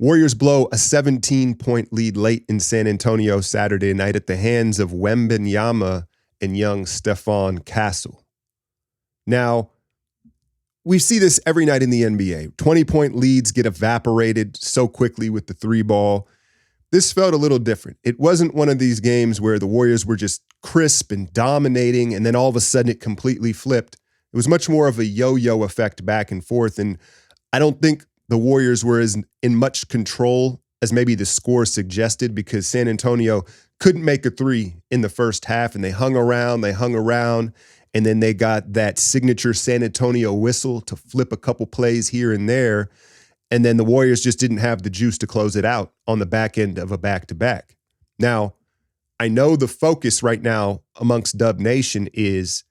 Warriors blow a 17-point lead late in San Antonio Saturday night at the hands of Wembanyama and young Stephon Castle. Now, we see this every night in the NBA. 20-point leads get evaporated so quickly with the three ball. This felt a little different. It wasn't one of these games where the Warriors were just crisp and dominating, and then all of a sudden it completely flipped. It was much more of a yo-yo effect back and forth, and I don't think the Warriors were as in much control as maybe the score suggested, because San Antonio couldn't make a three in the first half, and they hung around, and then they got that signature San Antonio whistle to flip a couple plays here and there, and then the Warriors just didn't have the juice to close it out on the back end of a back-to-back. Now, I know the focus right now amongst Dub Nation is,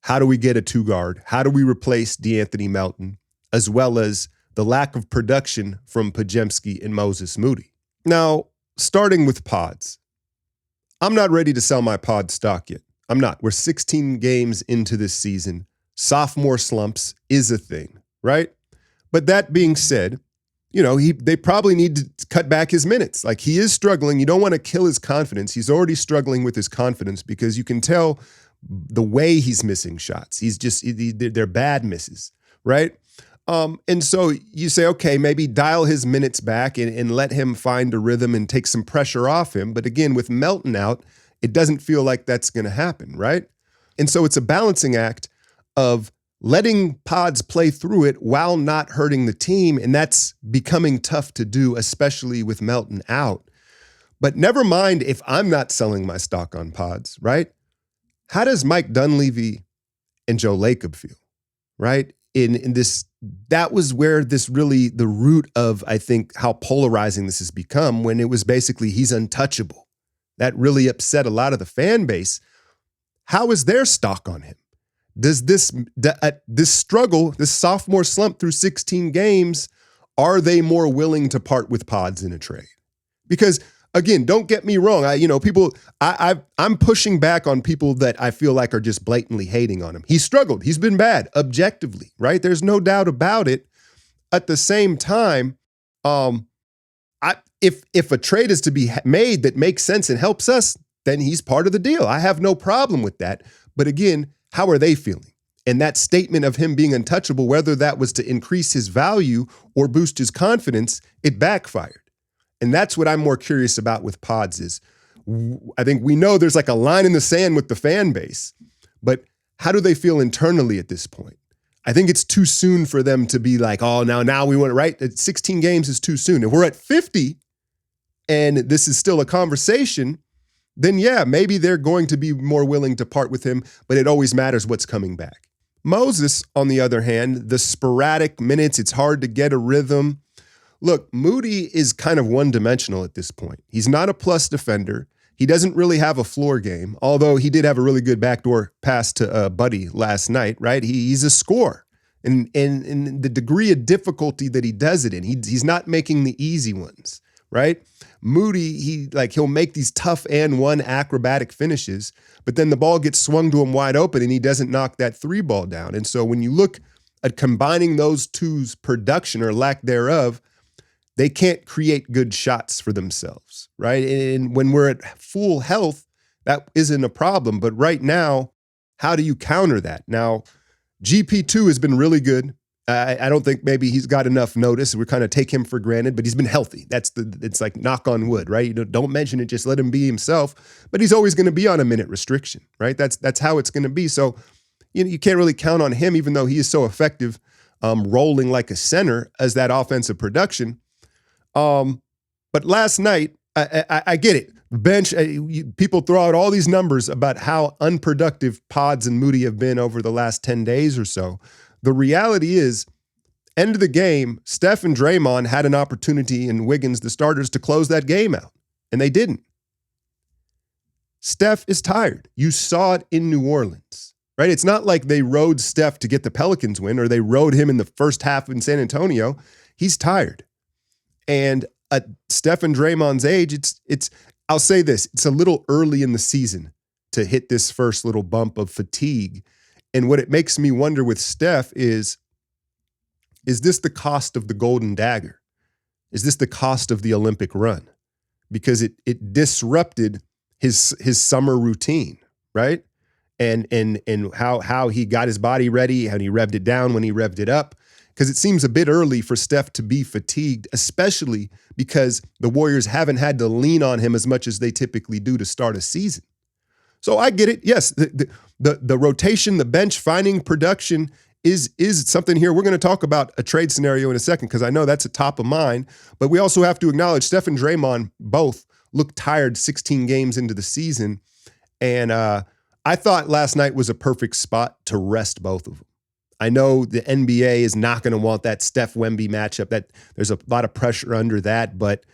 how do we get a two-guard? How do we replace DeAnthony Melton, as well as the lack of production from Podziemski and Moses Moody? Now, starting with pods, I'm not ready to sell my pod stock yet. I'm not. We're 16 games into this season. Sophomore slumps is a thing, right? But that being said, they probably need to cut back his minutes. Like, he is struggling. You don't want to kill his confidence. He's already struggling with his confidence because you can tell the way he's missing shots. They're bad misses, right? And so you say, okay, maybe dial his minutes back and let him find a rhythm and take some pressure off him. But again, with Melton out, it doesn't feel like that's going to happen, right? And so it's a balancing act of letting pods play through it while not hurting the team, and that's becoming tough to do, especially with Melton out. But never mind if I'm not selling my stock on pods, right? How does Mike Dunleavy and Joe Lacob feel, right? In this, that was where this really, the root of, I think, how polarizing this has become, when it was basically he's untouchable. That really upset a lot of the fan base. How is their stock on him? Does this struggle, this sophomore slump through 16 games, are they more willing to part with pods in a trade? Because again, don't get me wrong. I'm pushing back on people that I feel like are just blatantly hating on him. He struggled. He's been bad, objectively, right? There's no doubt about it. At the same time, if a trade is to be made that makes sense and helps us, then he's part of the deal. I have no problem with that. But again, how are they feeling? And that statement of him being untouchable, whether that was to increase his value or boost his confidence, it backfired. And that's what I'm more curious about with pods is, I think we know there's like a line in the sand with the fan base, but how do they feel internally at this point? I think it's too soon for them to be like, oh, now we want to, right? 16 games is too soon. If we're at 50 and this is still a conversation, then yeah, maybe they're going to be more willing to part with him, but it always matters what's coming back. Moses, on the other hand, the sporadic minutes, it's hard to get a rhythm. Look, Moody is kind of one-dimensional at this point. He's not a plus defender. He doesn't really have a floor game, although he did have a really good backdoor pass to Buddy last night, right? He's a scorer. And the degree of difficulty that he does it in, he's not making the easy ones, right? Moody, he'll make these tough and one acrobatic finishes, but then the ball gets swung to him wide open and he doesn't knock that three ball down. And so when you look at combining those two's production or lack thereof, they can't create good shots for themselves, right? And when we're at full health, that isn't a problem. But right now, how do you counter that? Now, GP2 has been really good. I don't think maybe he's got enough notice. We kind of take him for granted, but he's been healthy. It's like knock on wood, right? Don't mention it, just let him be himself. But he's always going to be on a minute restriction, right? That's how it's going to be. So you can't really count on him, even though he is so effective rolling like a center as that offensive production. But last night, I get it. Bench, people throw out all these numbers about how unproductive Pods and Moody have been over the last 10 days or so. The reality is, end of the game, Steph and Draymond had an opportunity, and Wiggins, the starters, to close that game out, and they didn't. Steph is tired. You saw it in New Orleans, right? It's not like they rode Steph to get the Pelicans win, or they rode him in the first half in San Antonio. He's tired. And at Steph and Draymond's age, it's I'll say this, it's a little early in the season to hit this first little bump of fatigue. And what it makes me wonder with Steph is this the cost of the golden dagger? Is this the cost of the Olympic run? Because it disrupted his summer routine, right? And how he got his body ready, how he revved it down when he revved it up. Because it seems a bit early for Steph to be fatigued, especially because the Warriors haven't had to lean on him as much as they typically do to start a season. So I get it. Yes, the rotation, the bench, finding production is something here. We're going to talk about a trade scenario in a second because I know that's a top of mind. But we also have to acknowledge Steph and Draymond both look tired 16 games into the season. And I thought last night was a perfect spot to rest both of them. I know the NBA is not going to want that Steph-Wemby matchup. That there's a lot of pressure under that, but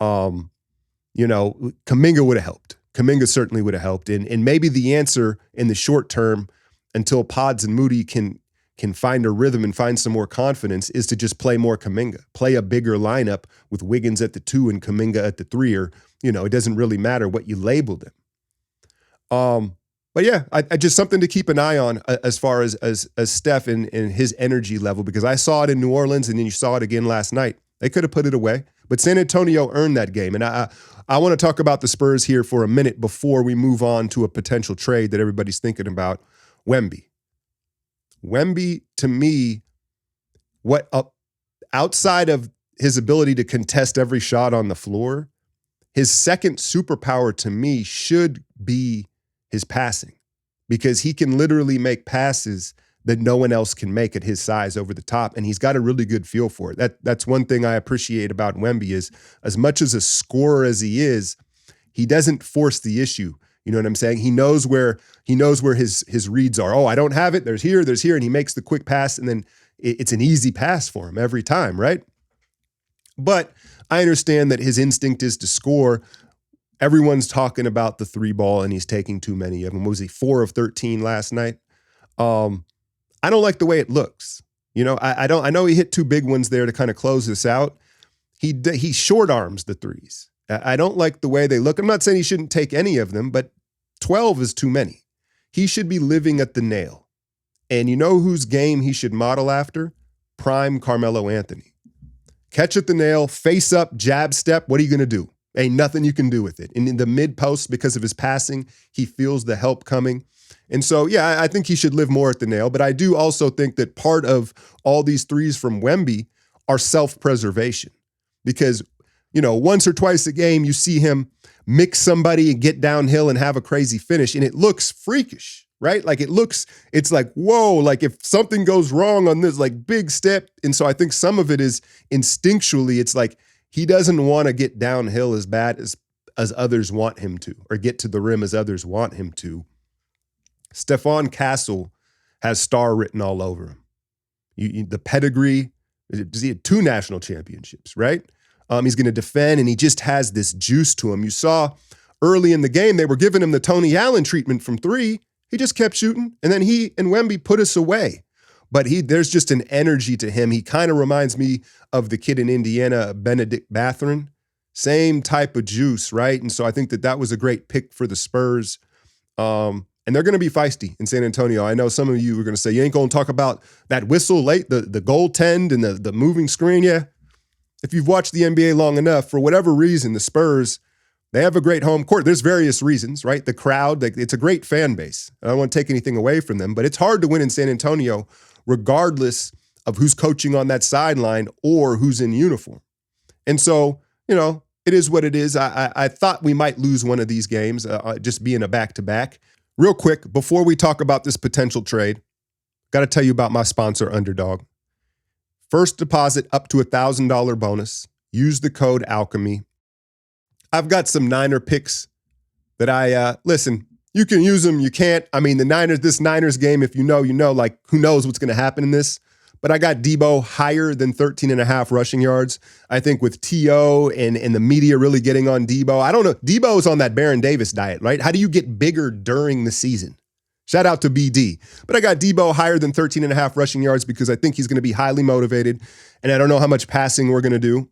Kuminga would have helped. Kuminga certainly would have helped. And maybe the answer in the short term, until Pods and Moody can find a rhythm and find some more confidence, is to just play more Kuminga. Play a bigger lineup with Wiggins at the 2 and Kuminga at the 3, or, it doesn't really matter what you labeled him. But yeah, I just something to keep an eye on as far as Steph and his energy level, because I saw it in New Orleans and then you saw it again last night. They could have put it away, but San Antonio earned that game. And I want to talk about the Spurs here for a minute before we move on to a potential trade that everybody's thinking about. Wemby, to me, outside of his ability to contest every shot on the floor, his second superpower to me should be his passing, because he can literally make passes that no one else can make at his size over the top, and he's got a really good feel for it. That's one thing I appreciate about Wemby is, as much as a scorer as he is, he doesn't force the issue. You know what I'm saying? He knows where his reads are. Oh, I don't have it. There's here, and he makes the quick pass, and then it's an easy pass for him every time, right? But I understand that his instinct is to score. Everyone's talking about the 3 ball, and he's taking too many of them. What was he, 4 of 13 last night? I don't like the way it looks. I know he hit 2 big ones there to kind of close this out. He short arms the threes. I don't like the way they look. I'm not saying he shouldn't take any of them, but 12 is too many. He should be living at the nail. And you know whose game he should model after? Prime Carmelo Anthony. Catch at the nail, face up, jab step. What are you going to do? Ain't nothing you can do with it. And in the mid post, because of his passing, he feels the help coming. And so, yeah, I think he should live more at the nail. But I do also think that part of all these threes from Wemby are self-preservation. Because, once or twice a game, you see him mix somebody and get downhill and have a crazy finish. And it looks freakish, right? Like it's like, whoa, like if something goes wrong on this, like big step. And so I think some of it is instinctually, it's like, he doesn't want to get downhill as bad as others want him to, or get to the rim as others want him to. Stephon Castle has star written all over him. The pedigree, he had 2 national championships, right? He's going to defend, and he just has this juice to him. You saw early in the game, they were giving him the Tony Allen treatment from 3. He just kept shooting, and then he and Wemby put us away. But there's just an energy to him. He kind of reminds me of the kid in Indiana, Benedict Bathory. Same type of juice, right? And so I think that was a great pick for the Spurs. And they're going to be feisty in San Antonio. I know some of you are going to say, you ain't going to talk about that whistle late, the goaltend and the moving screen. Yeah. If you've watched the NBA long enough, for whatever reason, the Spurs, they have a great home court. There's various reasons, right? The crowd, it's a great fan base. I don't want to take anything away from them, but it's hard to win in San Antonio regardless of who's coaching on that sideline or who's in uniform. And so, it is what it is. I thought we might lose one of these games, just being a back-to-back. Real quick, before we talk about this potential trade, got to tell you about my sponsor, Underdog. First deposit up to $1,000 bonus. Use the code Alchemy. I've got some Niner picks that listen, you can use them, you can't. I mean, this Niners game, if you know, like who knows what's going to happen in this. But I got Debo higher than 13.5 rushing yards. I think with T.O. and the media really getting on Debo. I don't know. Debo's on that Baron Davis diet, right? How do you get bigger during the season? Shout out to BD. But I got Debo higher than 13.5 rushing yards because I think he's going to be highly motivated. And I don't know how much passing we're going to do.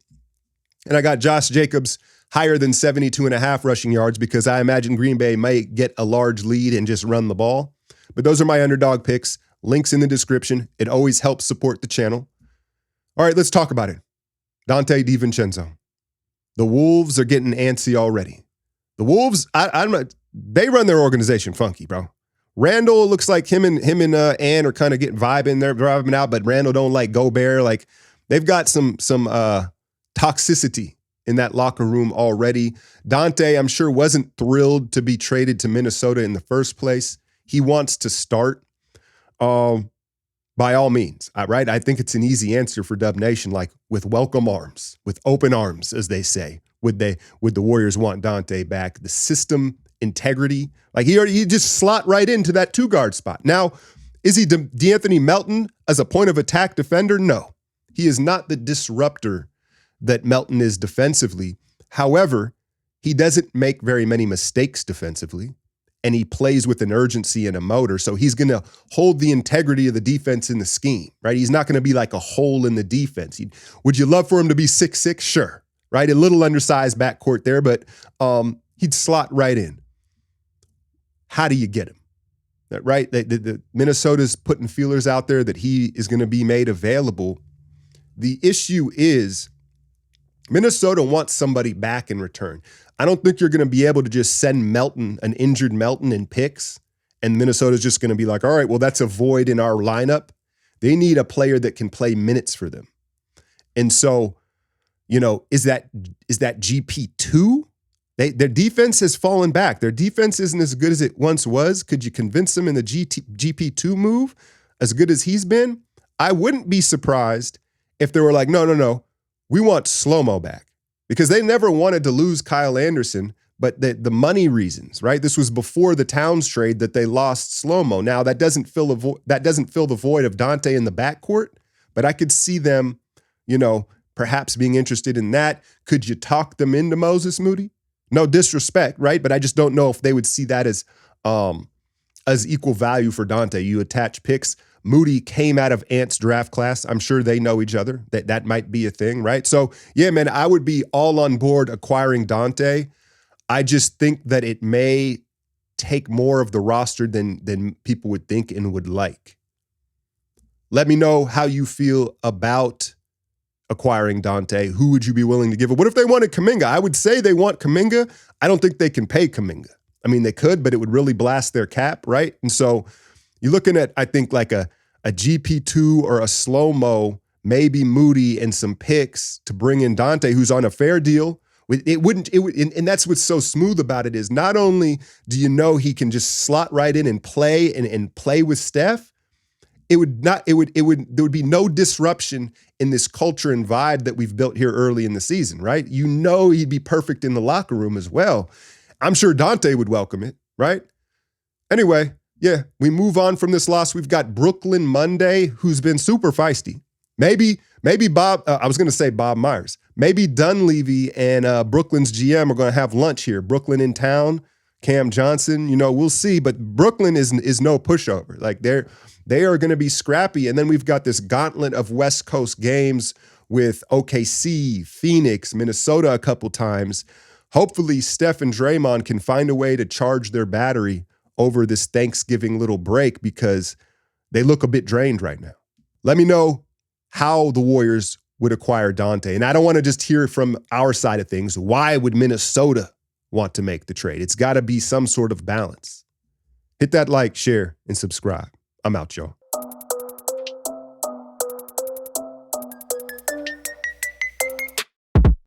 And I got Josh Jacobs higher than 72.5 rushing yards because I imagine Green Bay might get a large lead and just run the ball. But those are my Underdog picks. Links in the description. It always helps support the channel. All right, let's talk about it. Donte DiVincenzo. The Wolves are getting antsy already. The Wolves, they run their organization funky, bro. Randall looks like him and Ann are kind of getting vibing. They're driving out, but Randall don't like Gobert. Like they've got some toxicity in that locker room already. Donte, I'm sure, wasn't thrilled to be traded to Minnesota in the first place. He wants to start. By all means, right? I think it's an easy answer for Dub Nation, like with welcome arms, with open arms, as they say. Would the Warriors want Donte back? The system integrity, like he just slot right into that 2-guard spot. Now, is he D'Anthony Melton as a point of attack defender? No, he is not the disruptor that Melton is defensively. However, he doesn't make very many mistakes defensively. And he plays with an urgency and a motor. So he's going to hold the integrity of the defense in the scheme, right? He's not going to be like a hole in the defense. Would you love for him to be 6'6"? Sure, right? A little undersized backcourt there, but he'd slot right in. How do you get him? Right? The Minnesota's putting feelers out there that he is going to be made available. The issue is Minnesota wants somebody back in return. I don't think you're going to be able to just send Melton, an injured Melton, in picks, and Minnesota's just going to be like, all right, well, that's a void in our lineup. They need a player that can play minutes for them. And so, is that GP2? Their defense has fallen back. Their defense isn't as good as it once was. Could you convince them in the GP2 move, as good as he's been? I wouldn't be surprised if they were like, no, we want Slow-Mo back. Because they never wanted to lose Kyle Anderson, but the money reasons, right? This was before the Towns trade that they lost Slow-Mo. Now that doesn't fill the void of Donte in the backcourt, but I could see them, perhaps being interested in that. Could you talk them into Moses Moody? No disrespect, right? But I just don't know if they would see that as equal value for Donte. You attach picks. Moody came out of Ant's draft class. I'm sure they know each other. That might be a thing, right? So, yeah, man, I would be all on board acquiring Donte. I just think that it may take more of the roster than people would think and would like. Let me know how you feel about acquiring Donte. Who would you be willing to give it? What if they wanted Kuminga? I would say they want Kuminga. I don't think they can pay Kuminga. I mean, they could, but it would really blast their cap, right? And so you're looking at, I think, like a GP2 or a Slow-Mo, maybe Moody, and some picks to bring in Donte, who's on a fair deal. And that's what's so smooth about it is not only do you know he can just slot right in and play and play with Steph, there would be no disruption in this culture and vibe that we've built here early in the season, right? He'd be perfect in the locker room as well. I'm sure Donte would welcome it, right? Anyway, yeah, we move on from this loss. We've got Brooklyn Monday, who's been super feisty. Maybe Bob, I was going to say Bob Myers. Maybe Dunleavy and Brooklyn's GM are going to have lunch here. Brooklyn in town, Cam Johnson, we'll see. But Brooklyn is no pushover. Like they are going to be scrappy. And then we've got this gauntlet of West Coast games with OKC, Phoenix, Minnesota a couple times. Hopefully Steph and Draymond can find a way to charge their battery over this Thanksgiving little break because they look a bit drained right now. Let me know how the Warriors would acquire Donte. And I don't want to just hear from our side of things. Why would Minnesota want to make the trade? It's got to be some sort of balance. Hit that like, share, and subscribe. I'm out, y'all.